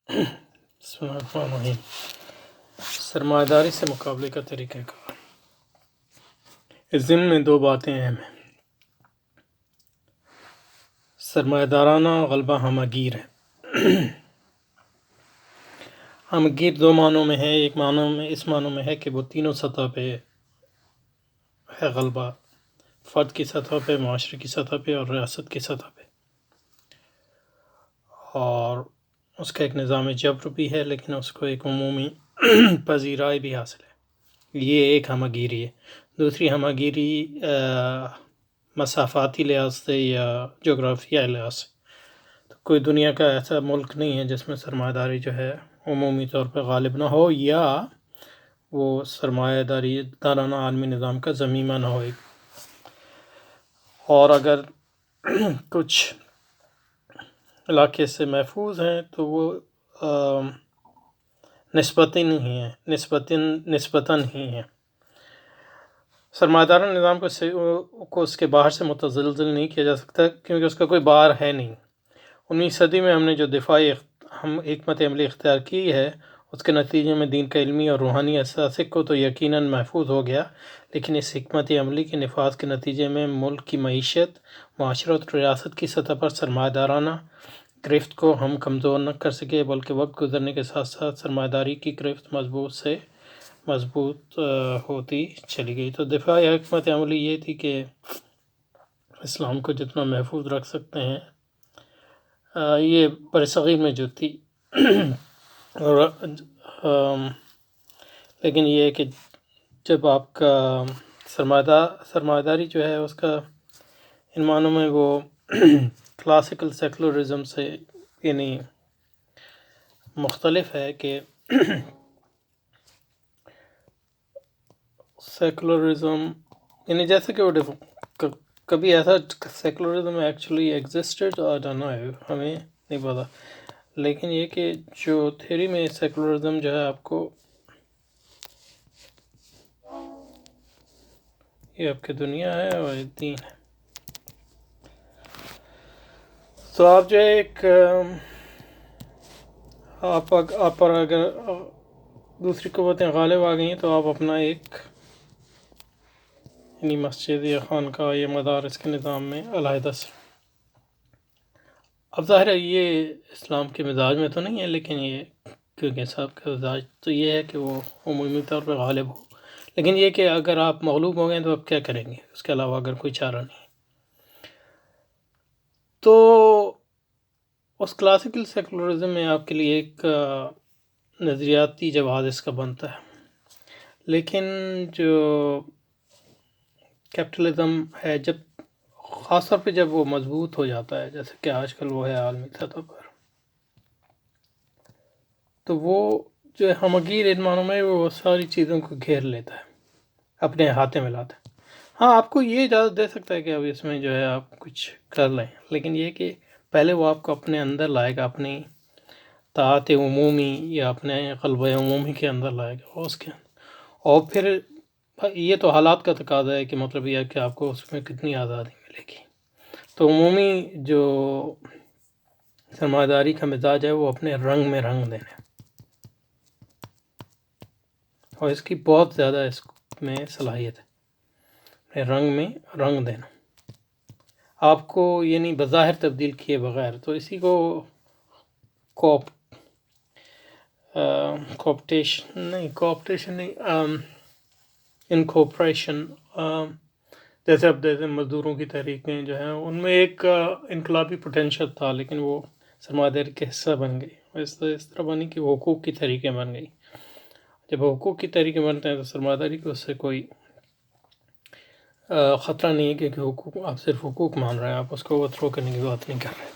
بسم اللہ الرحمن الرحیم۔ سرمایہ داری سے مقابلے کا طریقہ کار۔ اس ضمن میں دو باتیں اہم ہیں۔ سرمایہ دارانہ غلبہ ہمہ گیر ہے۔ ہمہ گیر دو معنوں میں ہے۔ ایک معنوں میں اس معنوں میں ہے کہ وہ تینوں سطح پہ ہے غلبہ، فرد کی سطح پہ، معاشرے کی سطح پہ اور ریاست کی سطح پہ، اور اس کا ایک نظام جبر بھی ہے، لیکن اس کو ایک عمومی پذیرائی بھی حاصل ہے۔ یہ ایک ہمہ گیری ہے۔ دوسری ہمہ گیری مسافاتی لحاظ سے یا جغرافیائی لحاظ سے، تو کوئی دنیا کا ایسا ملک نہیں ہے جس میں سرمایہ داری جو ہے عمومی طور پہ غالب نہ ہو، یا وہ سرمایہ دارانہ عالمی نظام کا ضمیمہ نہ ہو۔ اور اگر کچھ علاقے سے محفوظ ہیں تو وہ نسبتاً ہی ہیں۔ سرمایہ دارانہ نظام کو اس کے باہر سے متزلزل نہیں کیا جا سکتا، کیونکہ اس کا کوئی بار ہے نہیں۔ 19 صدی میں ہم نے جو دفاعی حکمت عملی اختیار کی ہے، اس کے نتیجے میں دین کا علمی اور روحانی اثاثے کو تو یقیناً محفوظ ہو گیا، لیکن اس حکمت عملی کے نفاذ کے نتیجے میں ملک کی معیشت، معاشرت اور ریاست کی سطح پر سرمایہ دارانہ گرفت کو ہم کمزور نہ کر سکے، بلکہ وقت گزرنے کے ساتھ ساتھ سرمایہ داری کی گرفت مضبوط سے مضبوط ہوتی چلی گئی۔ تو دفاعی حکمت عملی یہ تھی کہ اسلام کو جتنا محفوظ رکھ سکتے ہیں، یہ برصغیر میں جو تھی لیکن یہ ہے کہ جب آپ کا سرمایہ داری جو ہے اس کا ان معنوں میں وہ کلاسیکل سیکولرزم سے یعنی مختلف ہے کہ سیکولرزم یعنی جیسے کہ وہ کبھی ایسا سیکولرزم ایکچولی ایگزسٹڈ اور ہمیں نہیں پتا، لیکن یہ کہ جو تھیوری میں سیکولرزم جو ہے آپ کو یہ آپ کی دنیا ہے اور یہ دین ہے، تو آپ جو ہے ایک آپ پر اگر دوسری قوتیں غالب آ گئی ہیں تو آپ اپنا ایک یعنی مسجد یا خانقاہ یا مدارس کے نظام میں علیحدہ سے، اب ظاہر ہے یہ اسلام کے مزاج میں تو نہیں ہے، لیکن یہ کیونکہ صاحب کا مزاج تو یہ ہے کہ وہ عمومی طور پہ غالب ہو، لیکن یہ کہ اگر آپ مغلوب ہو گئے تو آپ کیا کریں گے، اس کے علاوہ اگر کوئی چارہ نہیں۔ تو اس کلاسیکل سیکولرزم میں آپ کے لیے ایک نظریاتی جواز اس کا بنتا ہے، لیکن جو کیپٹلزم ہے جب خاص طور پہ جب وہ مضبوط ہو جاتا ہے، جیسے کہ آج کل وہ ہے عالمی سطح پر، تو وہ جو ہے ہمگیر ان معنوں میں وہ ساری چیزوں کو گھیر لیتا ہے، اپنے احاطے میں لاتا ہے۔ ہاں آپ کو یہ اجازت دے سکتا ہے کہ اب اس میں جو ہے آپ کچھ کر لیں، لیکن یہ کہ پہلے وہ آپ کو اپنے اندر لائے گا، اپنی طاعت عمومی یا اپنے قلب عمومی کے اندر لائے گا، اس کے اور پھر یہ تو حالات کا تقاضا ہے کہ مطلب یہ ہے کہ آپ کو اس میں کتنی آزادی ملے گی۔ تو عمومی جو سرمایہ داری کا مزاج ہے وہ اپنے رنگ میں رنگ دینا، اور اس کی بہت زیادہ اس میں صلاحیت ہے، اپنے رنگ میں رنگ دینا، آپ کو یعنی بظاہر تبدیل کیے بغیر۔ تو اسی کو انکوپریشن جیسے اب جیسے مزدوروں کی تحریکیں جو ہیں ان میں ایک انقلابی پوٹینشل تھا، لیکن وہ سرمایہ داری کا حصہ بن گئی، اس طرح بنی کہ وہ حقوق کی تحریکیں بن گئی۔ جب حقوق کی تحریکیں بنتے ہیں تو سرمایہ داری کو اس سے کوئی خطرہ نہیں ہے، کیونکہ حقوق آپ صرف حقوق مان رہے ہیں، آپ اس کو اوورتھرو کرنے کی بات نہیں کر رہے۔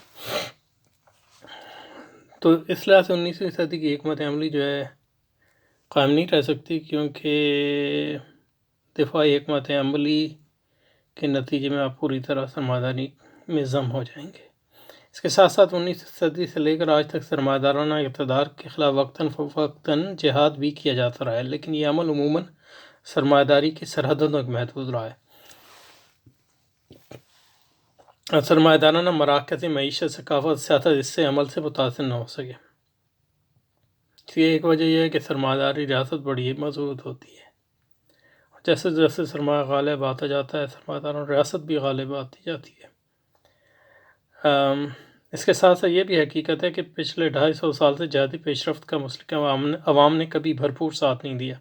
تو اس لحاظ سے 19ویں صدی کی حکمت عملی جو ہے قائم نہیں رہ سکتی، کیونکہ دفاعی حکمت عملی کے نتیجے میں آپ پوری طرح سرمایہ داری میں ضم ہو جائیں گے۔ اس کے ساتھ ساتھ 19ویں صدی سے لے کر آج تک سرمایہ دارانہ اقتدار کے خلاف وقتاً فوقتاً جہاد بھی کیا جاتا رہا ہے، لیکن یہ عمل عموماً سرمایہ داری کی سرحدوں تک محدود رہا ہے۔ سرمایہ دارانہ مراکز معیشت، ثقافت، سیاست اس سے عمل سے متاثر نہ ہو سکے۔ اس کی ایک وجہ یہ ہے کہ سرمایہ داری ریاست بڑی مضبوط ہوتی ہے، جیسے جیسے سرمایہ غالب آتا جاتا ہے سرمایہ داروں ریاست بھی غالب آتی جاتی ہے۔ اس کے ساتھ ساتھ یہ بھی حقیقت ہے کہ پچھلے 250 سال سے جہادی پیش رفت کا مسلم عوام نے کبھی بھرپور ساتھ نہیں دیا،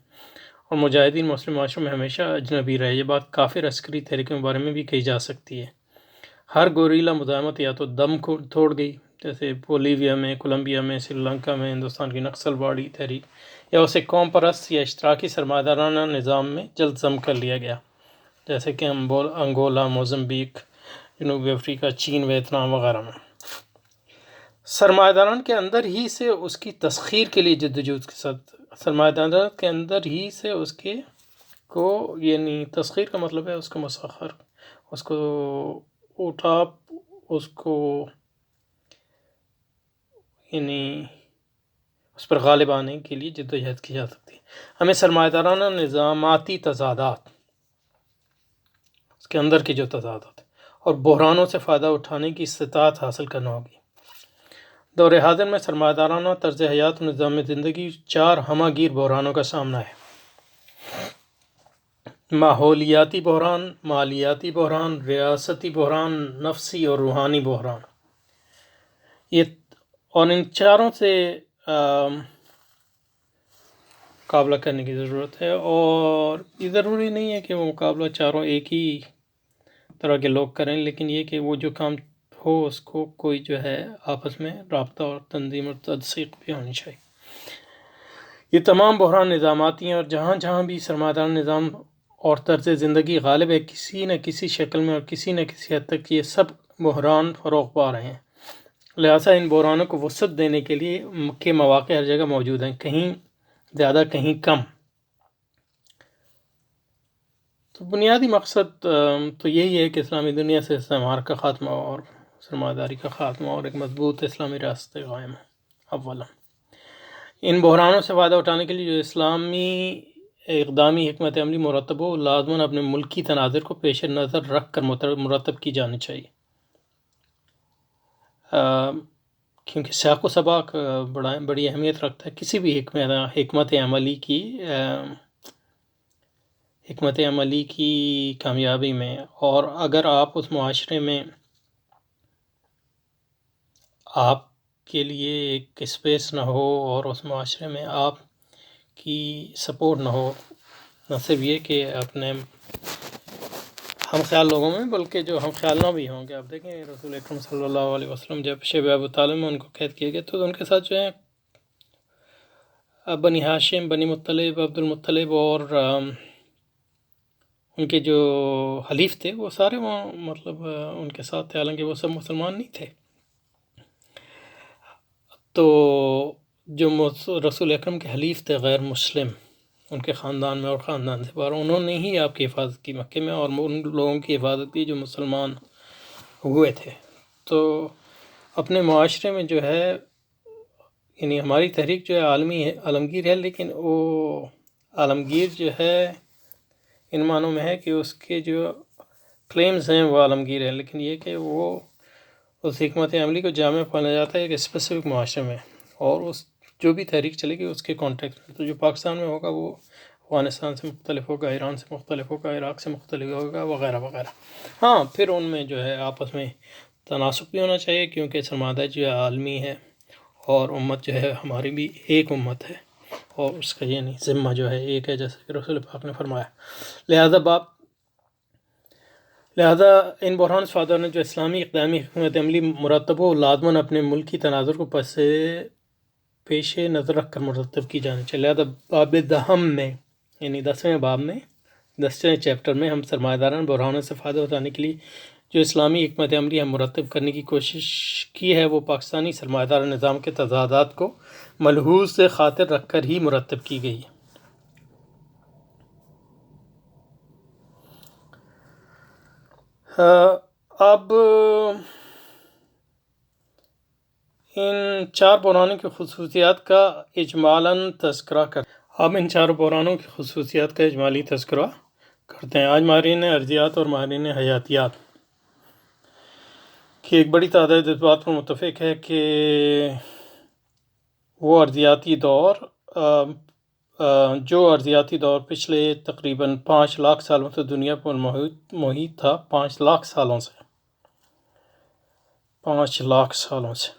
اور مجاہدین مسلم معاشروں میں ہمیشہ اجنبی رہے۔ یہ بات کافر عسکری تحریکوں کے بارے میں بھی کہی جا سکتی ہے۔ ہر گوریلا مزاحمت یا تو دم توڑ گئی، جیسے بولیویا میں، کولمبیا میں، سری لنکا میں ہندوستان کی نکسل باڑی تحریک، یا اسے قوم پرست یا اشتراکی سرمایہ دارانہ نظام میں جلد ضم کر لیا گیا، جیسے کہ انگولا، موزمبیق، جنوبی افریقہ، چین، ویتنام وغیرہ میں۔ سرمایہ داران کے اندر ہی سے اس کی تسخیر کے لیے جدوجہد کے ساتھ، سرمایہ داران کے اندر ہی سے اس کے کو، یعنی تسخیر کا مطلب ہے اس کو مسخر، اس کو اٹھا، اس کو یعنی اس پر غالب آنے کے لیے جدوجہد کی جا سکتی ہے۔ ہمیں سرمایہ دارانہ نظاماتی تضادات، اس کے اندر کے جو تضادات اور بحرانوں سے فائدہ اٹھانے کی استطاعت حاصل کرنا ہوگی۔ دور حاضر میں سرمایہ دارانہ طرز حیات و نظام زندگی 4 ہمہ گیر بحرانوں کا سامنا ہے: ماحولیاتی بحران، مالیاتی بحران، ریاستی بحران، نفسی اور روحانی بحران۔ اور ان چاروں سے مقابلہ کرنے کی ضرورت ہے، اور یہ ضروری نہیں ہے کہ وہ مقابلہ چاروں ایک ہی طرح کے لوگ کریں، لیکن یہ کہ وہ جو کام ہو اس کو کوئی جو ہے آپس میں رابطہ اور تنظیم اور تنسیق بھی ہونی چاہیے۔ یہ تمام بحران نظاماتی ہیں، اور جہاں جہاں بھی سرمایہ دار نظام اور طرز زندگی غالب ہے، کسی نہ کسی شکل میں اور کسی نہ کسی حد تک یہ سب بحران فروغ پا رہے ہیں۔ لہٰذا ان بحرانوں کو وسعت دینے کے لیے کے مواقع ہر جگہ موجود ہیں، کہیں زیادہ کہیں کم۔ تو بنیادی مقصد تو یہی ہے کہ اسلامی دنیا سے استعمار کا خاتمہ اور سرمایہ داری کا خاتمہ اور ایک مضبوط اسلامی ریاست قائم ہے۔ اولا ان بحرانوں سے فائدہ اٹھانے کے لیے جو اسلامی اقدامی حکمت عملی مرتب ہو، لازماً اپنے ملکی تناظر کو پیش نظر رکھ کر مرتب کی جانی چاہیے، کیونکہ سیاق و سباق بڑی اہمیت رکھتا ہے کسی بھی حکمت عملی کی کامیابی میں۔ اور اگر آپ اس معاشرے میں آپ کے لیے ایک اسپیس نہ ہو اور اس معاشرے میں آپ کی سپورٹ نہ ہو، نہ صرف یہ کہ اپنے ہم خیال لوگوں میں بلکہ جو ہم خیال نہ بھی ہوں گے، آپ دیکھیں رسول اکرم صلی اللہ علیہ وسلم جب شیب ابو طالب میں ان کو قید کیا گیا تو ان کے ساتھ جو ہے بنی ہاشم، بنی مطلب، عبد المطلب اور ان کے جو حلیف تھے وہ سارے وہ مطلب ان کے ساتھ تھے، حالانکہ وہ سب مسلمان نہیں تھے۔ تو جو رسول اکرم کے حلیف تھے غیر مسلم، ان کے خاندان میں اور خاندان سے باہر، انہوں نے ہی آپ کی حفاظت کی مکے میں، اور ان لوگوں کی حفاظت کی جو مسلمان ہوئے تھے۔ تو اپنے معاشرے میں جو ہے، یعنی ہماری تحریک جو ہے عالمی ہے، عالمگیر ہے، لیکن وہ عالمگیر جو ہے ان معنوں میں ہے کہ اس کے جو کلیمز ہیں وہ عالمگیر ہیں، لیکن یہ کہ وہ اس حکمت عملی کو جامع پانا جاتا ہے ایک اسپیسیفک معاشرے میں، اور اس جو بھی تحریک چلے گی اس کے کانٹیکٹ میں۔ تو جو پاکستان میں ہوگا وہ افغانستان سے مختلف ہوگا، ایران سے مختلف ہوگا، عراق سے مختلف ہوگا، وغیرہ وغیرہ۔ ہاں پھر ان میں جو ہے آپس میں تناسب بھی ہونا چاہیے، کیونکہ سرمایہ جو ہے عالمی ہے، اور امت جو ہے ہماری بھی ایک امت ہے، اور اس کا یعنی ذمہ جو ہے ایک ہے، جیسے کہ رسول پاک نے فرمایا۔ لہذا ان بحران سے فائدہ نے جو اسلامی اقدامی حکمت عملی مرتب ہو، لازماً اپنے ملکی تناظر کو پیش نظر رکھ کر مرتب کی جانی چاہیے۔ لہذا باب دہم میں، یعنی 10ویں باب میں، 10ویں چیپٹر میں ہم سرمایہ داران بحرانوں سے فائدہ اٹھانے کے لیے جو اسلامی حکمت عملی ہم مرتب کرنے کی کوشش کی ہے، وہ پاکستانی سرمایہ دار نظام کے تضادات کو ملحوظ سے خاطر رکھ کر ہی مرتب کی گئی ہے۔ اب ان 4 بحرانوں کی خصوصیات کا اجمالاً تذکرہ کرتے ہیں۔ آج ماہرین ارضیات اور ماہرین حیاتیات کی ایک بڑی تعداد اس بات پر متفق ہے کہ وہ ارضیاتی دور جو ارضیاتی دور پچھلے تقریباً 5 لاکھ سالوں سے دنیا پر محیط تھا، 5 لاکھ سالوں سے 5 لاکھ سالوں سے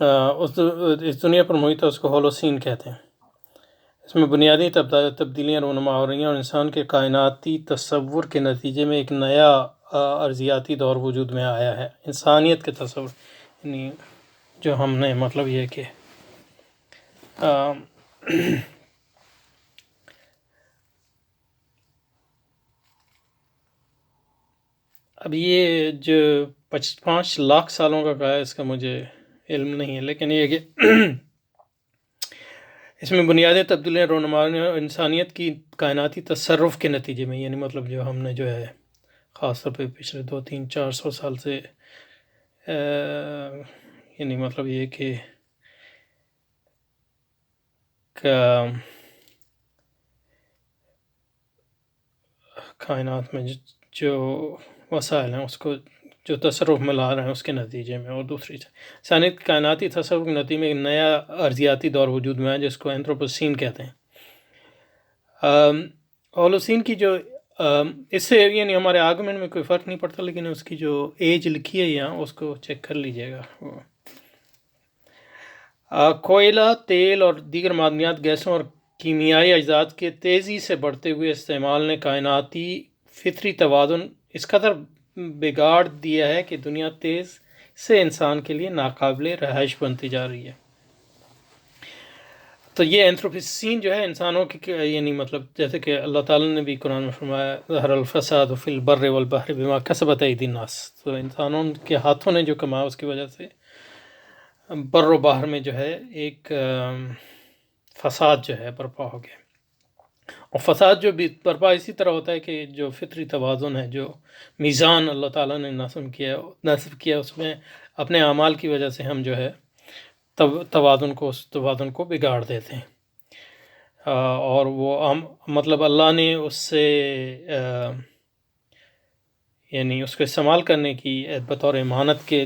اس دنیا پر محیط ہے، اس کو ہولوسین کہتے ہیں۔ اس میں بنیادی تبدیلیاں رونما ہو رہی ہیں اور انسان کے کائناتی تصور کے نتیجے میں ایک نیا ارضیاتی دور وجود میں آیا ہے، انسانیت کے تصور، یعنی جو ہم نے مطلب یہ کہ اب یہ جو 5 لاکھ سالوں کا کہا ہے، اس کا مجھے علم نہیں ہے، لیکن یہ کہ اس میں بنیادی تبدیلیاں رونما اور انسانیت کی کائناتی تصرف کے نتیجے میں، یعنی مطلب جو ہم نے جو ہے خاص طور پہ پچھلے 200-400 سال سے یعنی مطلب یہ کہ کائنات میں جو وسائل ہیں اس کو جو تصرف میں لا رہے ہیں اس کے نتیجے میں، اور دوسری انسانیت کی کائناتی تصرف کے نتیجے میں ایک نیا ارضیاتی دور وجود میں آیا جس کو اینتھروپوسین کہتے ہیں۔ ہولوسین کی جو اس سے یعنی ہمارے آرگومنٹ میں کوئی فرق نہیں پڑتا، لیکن اس کی جو ایج لکھی ہے یہاں اس کو چیک کر لیجئے گا۔ کوئلہ، تیل اور دیگر معدنیات، گیسوں اور کیمیائی اجزاء کے تیزی سے بڑھتے ہوئے استعمال نے کائناتی فطری توازن اس قدر بگاڑ دیا ہے کہ دنیا تیز سے انسان کے لیے ناقابل رہائش بنتی جا رہی ہے۔ تو یہ اینتھروپوسین جو ہے انسانوں کی یعنی مطلب جیسے کہ اللہ تعالیٰ نے بھی قرآن میں فرمایا ظہر الفساد فی البر والبحر بما کسبت ایدی الناس، تو انسانوں کے ہاتھوں نے جو کمایا اس کی وجہ سے بر و بحر میں جو ہے ایک فساد جو ہے برپا ہو گیا، اور فساد جو بھی برپا اسی طرح ہوتا ہے کہ جو فطری توازن ہے، جو میزان اللہ تعالیٰ نے نصب کیا اس میں اپنے اعمال کی وجہ سے ہم جو ہے توازن کو بگاڑ دیتے ہیں، اور وہ مطلب اللہ نے اس سے یعنی اس کو استعمال کرنے کی بطور امانت کے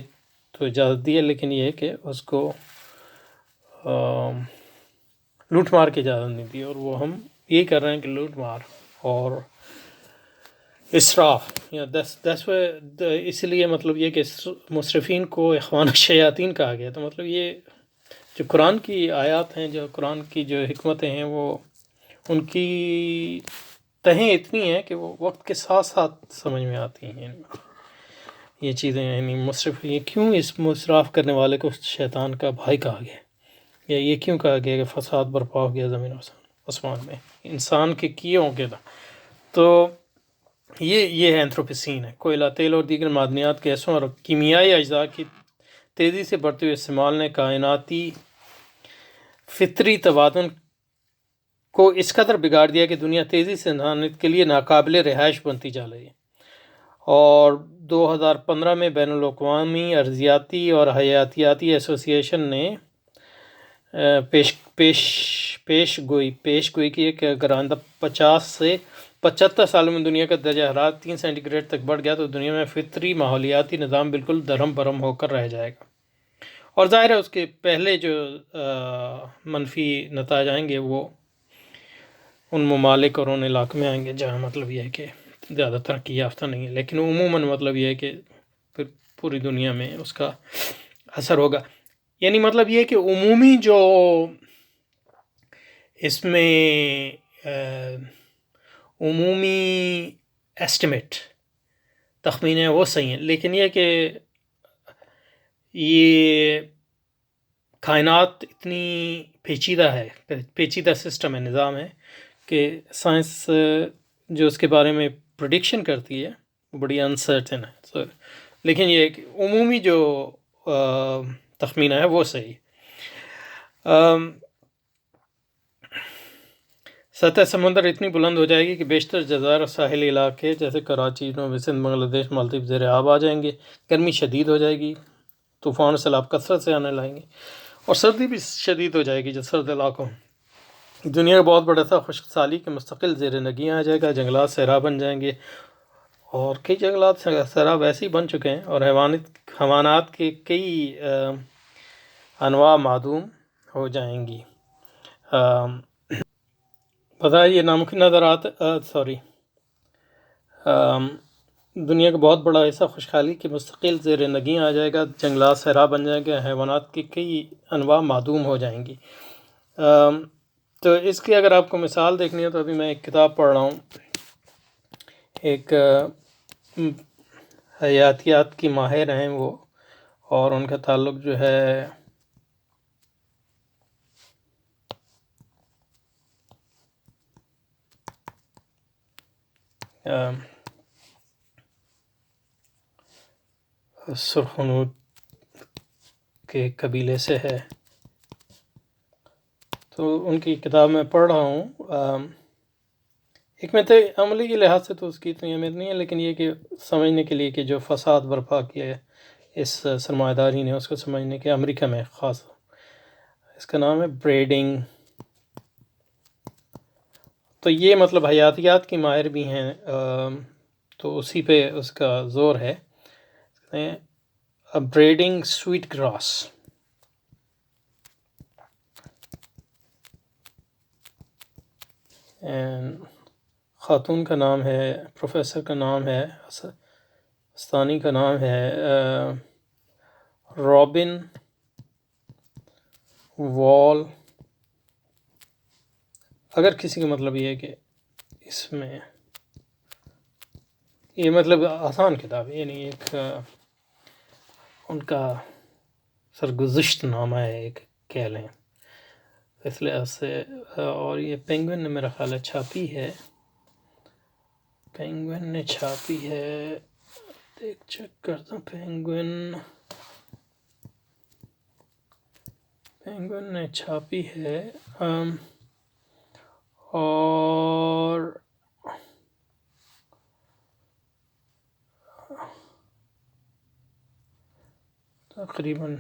تو اجازت دی ہے، لیکن یہ ہے کہ اس کو لوٹ مار کی اجازت نہیں دی، اور وہ ہم یہ کر رہے ہیں کہ لوٹ مار اور اسراف، اس لیے مطلب یہ کہ مصرفین کو اخوان الشیاطین کہا گیا۔ تو مطلب یہ جو قرآن کی آیات ہیں، جو قرآن کی جو حکمتیں ہیں، وہ ان کی تہیں اتنی ہیں کہ وہ وقت کے ساتھ ساتھ سمجھ میں آتی ہیں۔ یہ چیزیں یعنی مصرف، یہ کیوں اس مصراف کرنے والے کو شیطان کا بھائی کہا گیا، یا یہ کیوں کہا گیا کہ فساد برپا ہو گیا زمین و آسمان میں انسان کے کیے ہوں گے۔ تو یہ ہے اینتھروپوسین ہے۔ کوئلہ، تیل اور دیگر معدنیات، گیسوں اور کیمیائی اجزاء کی تیزی سے بڑھتے ہوئے استعمال نے کائناتی فطری توازن کو اس قدر بگاڑ دیا کہ دنیا تیزی سے انسانیت کے لیے ناقابل رہائش بنتی جا رہی ہے، اور 2015 میں بین الاقوامی ارضیاتی اور حیاتیاتی ایسوسی ایشن نے پیش گوئی کی ہے کہ اگر آئندہ 50 سے 75 سالوں میں دنیا کا درجہ حرارت 3 سینٹی گریڈ تک بڑھ گیا تو دنیا میں فطری ماحولیاتی نظام بالکل درہم برہم ہو کر رہ جائے گا، اور ظاہر ہے اس کے پہلے جو منفی نتائج آئیں گے وہ ان ممالک اور ان علاقوں میں آئیں گے جہاں مطلب یہ ہے کہ زیادہ ترقی یافتہ نہیں ہے، لیکن عموماً مطلب یہ ہے کہ پھر پوری دنیا میں اس کا اثر ہوگا۔ یعنی مطلب یہ ہے کہ عمومی جو اس میں عمومی ایسٹیمیٹ تخمین ہے وہ صحیح ہیں، لیکن یہ کہ یہ کائنات اتنی پیچیدہ سسٹم ہے، نظام ہے، کہ سائنس جو اس کے بارے میں پریڈکشن کرتی ہے وہ بڑی انسرٹن ہے، لیکن یہ کہ عمومی جو تخمینہ ہے وہ صحیح۔ سطح سمندر اتنی بلند ہو جائے گی کہ بیشتر جزائر اور ساحلی علاقے جیسے کراچی، نوبی سندھ، بنگلہ دیش، مالدیپ زیر آب آ جائیں گے، گرمی شدید ہو جائے گی، طوفان سیلاب کثرت سے آنے لائیں گے، اور سردی بھی شدید ہو جائے گی جو سرد علاقوں۔ دنیا کا بہت بڑا تھا خشک سالی کے مستقل زیر نگیں آ جائے گا، جنگلات صحرا بن جائیں گے، اور کئی جنگلات صحرا ویسے ہی بن چکے ہیں، اور حیوانات کے کئی انواع معدوم ہو جائیں گی۔ پتہ ہے یہ ناممکن نظر آتا دنیا کا بہت بڑا ایسا خوشحالی کہ مستقل زیر نگیں آ جائے گا، جنگلات صحرا بن جائیں گے، حیوانات کی کئی انواع معدوم ہو جائیں گی۔ تو اس کی اگر آپ کو مثال دیکھنی ہے تو ابھی میں ایک کتاب پڑھ رہا ہوں، ایک حیاتیات کی ماہر ہیں وہ، اور ان کا تعلق جو ہے سرخنود کے قبیلے سے ہے، تو ان کی کتاب میں پڑھ رہا ہوں۔ حکمت عملی کے لحاظ سے تو اس کی اتنی اہمیت نہیں ہے، لیکن یہ کہ سمجھنے کے لیے کہ جو فساد برپا کیا ہے اس سرمایہ داری نے، اس کو سمجھنے کے امریکہ میں خاص، اس کا نام ہے بریڈنگ۔ تو یہ مطلب حیاتیات کی ماہر بھی ہیں، تو اسی پہ اس کا زور ہے، بریڈنگ سویٹ گراس۔ خاتون کا نام ہے، پروفیسر کا نام ہے، استانی کا نام ہے رابن وال۔ اگر کسی کا مطلب یہ ہے کہ اس میں یہ مطلب آسان کتاب ہے، یعنی ایک ان کا سرگزشت نامہ ہے ایک کہہ لیں اس لحاظ سے، اور یہ پینگوئن نے میرا خیال ہے چھاپی ہے، پینگوئن نے چھاپی ہے، دیکھ چیک کرتا ہوں، پینگوئن نے چھاپی ہے، اور تقریباً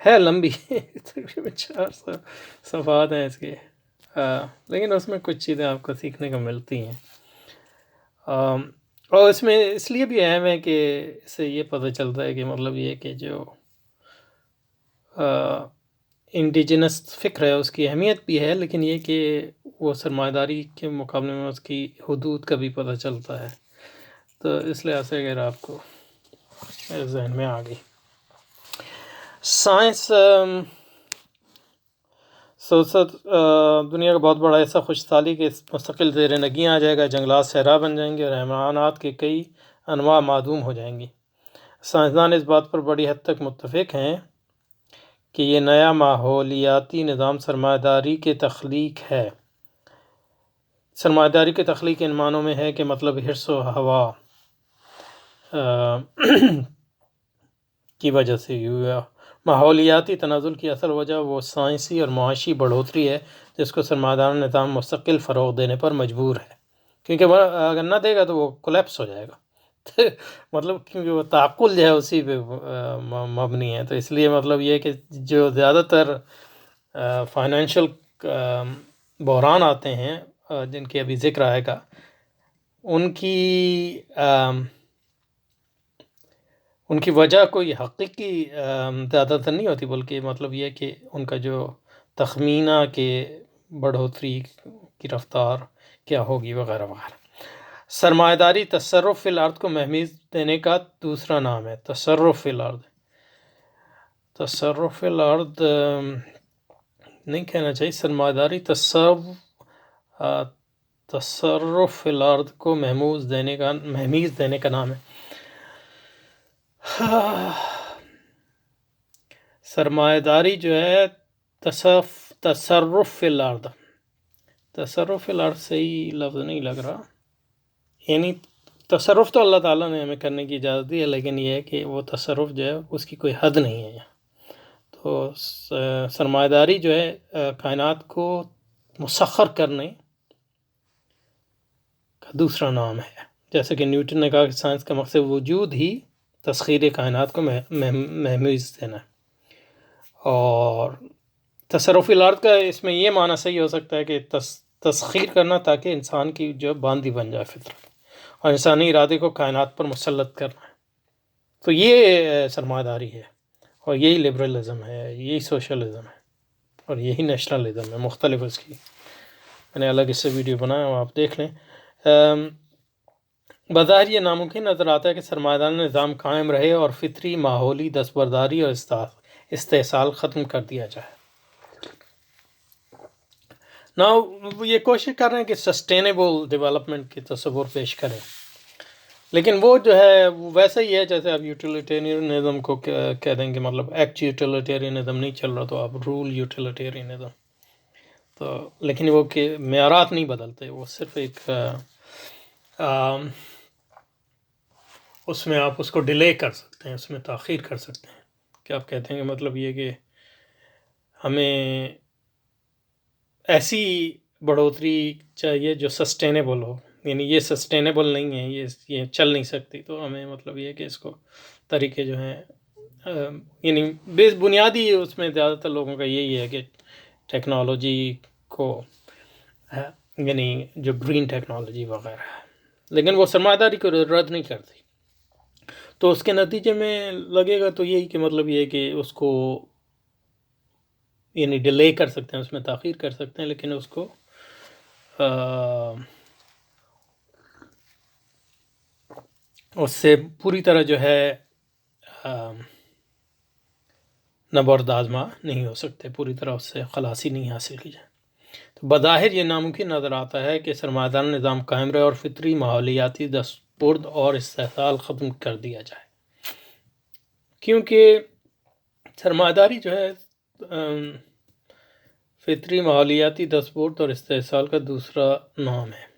ہے لمبی تقریباً 400 صفحات ہیں اس کے، لیکن اس میں کچھ چیزیں آپ کو سیکھنے کو ملتی ہیں، اور اس میں اس لیے بھی اہم ہے کہ اس سے یہ پتہ چلتا ہے کہ مطلب یہ کہ جو انڈیجنس فکر ہے اس کی اہمیت بھی ہے، لیکن یہ کہ وہ سرمایہ داری کے مقابلے میں اس کی حدود کا بھی پتہ چلتا ہے، تو اس لحاظ سے اگر آپ کو میرے ذہن میں آ گئی سائنس دنیا کا بہت بڑا ایسا خوشحالی کہ مستقل زیر نگیں آ جائے گا، جنگلات صحرا بن جائیں گے اور حیوانات کے کئی انواع معدوم ہو جائیں گی۔ سائنسدان اس بات پر بڑی حد تک متفق ہیں کہ یہ نیا ماحولیاتی نظام سرمایہ داری کی تخلیق ہے۔ سرمایہ داری کی تخلیق ان معنوں میں ہے کہ مطلب حرص و ہوا کی وجہ سے ہوا۔ ماحولیاتی تنازل کی اصل وجہ وہ سائنسی اور معاشی بڑھوتری ہے جس کو سرمایہ دار نظام مستقل فروغ دینے پر مجبور ہے، کیونکہ وہ اگر نہ دے گا تو وہ کولیپس ہو جائے گا مطلب کیونکہ وہ تعقل جو ہے اسی پہ مبنی ہے، تو اس لیے مطلب یہ کہ جو زیادہ تر فائنینشیل بحران آتے ہیں جن کی ابھی ذکر آئے گا، ان کی وجہ کوئی حقیقی زیادہ تر نہیں ہوتی، بلکہ مطلب یہ کہ ان کا جو تخمینہ کہ بڑھوتری کی رفتار کیا ہوگی وغیرہ وغیرہ۔ سرمایہ داری تصرف فی الارض کو مہمیز دینے کا دوسرا نام ہے۔ تصرف فی الارض، تصرف فی الارض نہیں کہنا چاہیے، سرمایہ داری تصرف فی الارض کو مہمیز دینے کا نام ہے۔ سرمایہ داری جو ہے تصرف فی الارض، تصرف فی الارض صحیح لفظ نہیں لگ رہا، یعنی تصرف تو اللہ تعالیٰ نے ہمیں کرنے کی اجازت دی ہے، لیکن یہ ہے کہ وہ تصرف جو ہے اس کی کوئی حد نہیں ہے، تو سرمایہ داری جو ہے کائنات کو مسخر کرنے کا دوسرا نام ہے، جیسے کہ نیوٹن نے کہا کہ سائنس کا مقصد وجود ہی تسخیر کائنات کو مہمیز دینا ہے، اور تصرف الارض کا اس میں یہ معنی صحیح ہو سکتا ہے کہ تسخیر کرنا تاکہ انسان کی جو باندھی بن جائے فطرت، اور انسانی ارادے کو کائنات پر مسلط کرنا ہے، تو یہ سرمایہ داری ہے، اور یہی لبرلزم ہے، یہی سوشلزم ہے، اور یہی نیشنلزم ہے، مختلف اس کی میں نے الگ اس سے ویڈیو بنایا ہوں، آپ دیکھ لیں۔ بظاہر یہ ناممکن نظر آتا ہے کہ سرمایہ داری نظام قائم رہے اور فطری ماحولی دستبرداری اور استحصال ختم کر دیا جائے۔ نا وہ یہ کوشش کر رہے ہیں کہ سسٹینیبل ڈیولپمنٹ کی تصور پیش کریں، لیکن وہ جو ہے وہ ویسا ہی ہے جیسے آپ یوٹیلیٹیرینزم کو کہہ دیں گے، مطلب ایکٹ یوٹیلیٹیرینزم نہیں چل رہا تو آپ رول یوٹیلیٹیرینزم، تو لیکن وہ کہ معیارات نہیں بدلتے، وہ صرف ایک اس میں آپ اس کو ڈیلے کر سکتے ہیں، اس میں تاخیر کر سکتے ہیں، کہ آپ کہتے ہیں کہ مطلب یہ کہ ہمیں ایسی بڑھوتری چاہیے جو سسٹینیبل ہو، یعنی یہ سسٹینیبل نہیں ہے، یہ چل نہیں سکتی، تو ہمیں مطلب یہ کہ اس کو طریقے جو ہیں یعنی بنیادی اس میں زیادہ تر لوگوں کا یہی ہے کہ ٹیکنالوجی کو یعنی جو گرین ٹیکنالوجی وغیرہ ہے، لیکن وہ سرمایہ داری کو رد نہیں کرتی، تو اس کے نتیجے میں لگے گا تو یہی کہ مطلب یہ کہ اس کو یعنی ڈیلے کر سکتے ہیں، اس میں تاخیر کر سکتے ہیں، لیکن اس کو اس سے پوری طرح جو ہے نبرد آزما نہیں ہو سکتے، پوری طرح اس سے خلاصی نہیں حاصل کی جائے۔ تو بظاہر یہ ناممکن نظر آتا ہے کہ سرمایہ دار نظام قائم رہے اور فطری ماحولیاتی دستبرد اور استحصال ختم کر دیا جائے، کیونکہ سرمایہ داری جو ہے فطری ماحولیاتی دستبرد اور استحصال کا دوسرا نام ہے۔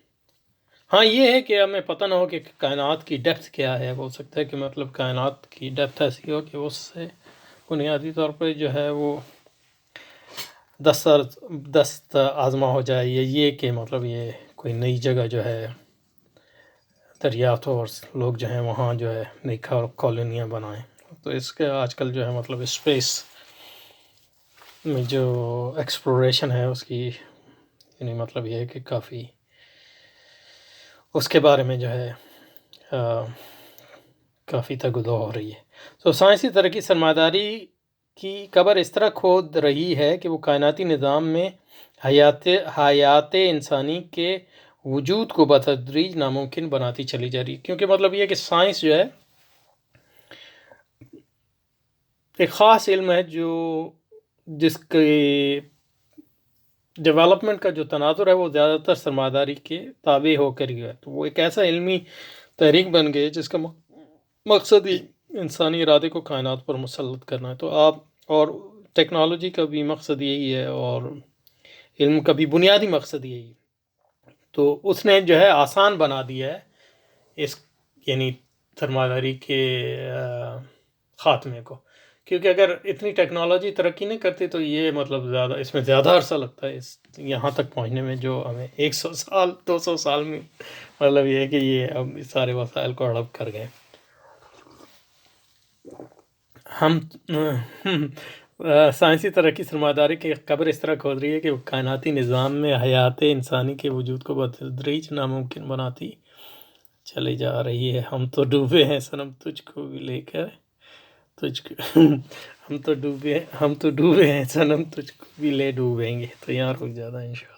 ہاں یہ ہے کہ ہمیں پتہ نہ ہو کہ کائنات کی ڈیپتھ کیا ہے، ہو سکتا ہے کہ مطلب کائنات کی ڈیپتھ ایسی ہو کہ اس سے بنیادی طور پہ جو ہے وہ دست آزما ہو جائے، یا یہ کہ مطلب یہ کوئی نئی جگہ جو ہے دریافت ہو اور لوگ جو ہیں وہاں جو ہے نئی کالونیاں بنائیں۔ تو اس کے آج کل جو ہے مطلب اسپیس میں جو ایکسپلوریشن ہے اس کی یعنی مطلب یہ ہے کہ کافی اس کے بارے میں جو ہے کافی تگدو ہو رہی ہے۔ تو سائنسی ترقی سرمایہ داری کی قبر اس طرح کھود رہی ہے کہ وہ کائناتی نظام میں حیات انسانی کے وجود کو بتدریج ناممکن بناتی چلی جا رہی ہے، کیونکہ مطلب یہ کہ سائنس جو ہے ایک خاص علم ہے جو جس کے ڈیولپمنٹ کا جو تناظر ہے وہ زیادہ تر سرمایہ داری کے تابع ہو کر ہی ہے، تو وہ ایک ایسا علمی تحریک بن گئی جس کا مقصد ہی انسانی ارادے کو کائنات پر مسلط کرنا ہے۔ تو آپ اور ٹیکنالوجی کا بھی مقصد یہی ہے اور علم کا بھی بنیادی مقصد یہی ہے، تو اس نے جو ہے آسان بنا دیا ہے اس یعنی سرمایہ داری کے خاتمے کو، کیونکہ اگر اتنی ٹیکنالوجی ترقی نہیں کرتی تو یہ مطلب زیادہ اس میں زیادہ عرصہ لگتا ہے یہاں تک پہنچنے میں، جو ہمیں 100 سال 200 سال میں مطلب یہ ہے کہ یہ اب سارے وسائل کو ہڑپ کر گئے۔ ہم سائنسی ترقی سرمایہ داری کی قبر اس طرح کھود رہی ہے کہ وہ کائناتی نظام میں حیات انسانی کے وجود کو بتدریج ناممکن بناتی چلی جا رہی ہے۔ ہم تو ڈوبے ہیں صنم تجھ کو بھی لے کر ہم تو ڈوبے ہیں صنم تجھ کو بھی لے ڈوبیں گے۔ تو یہاں رک جاتا ہے انشاءاللہ۔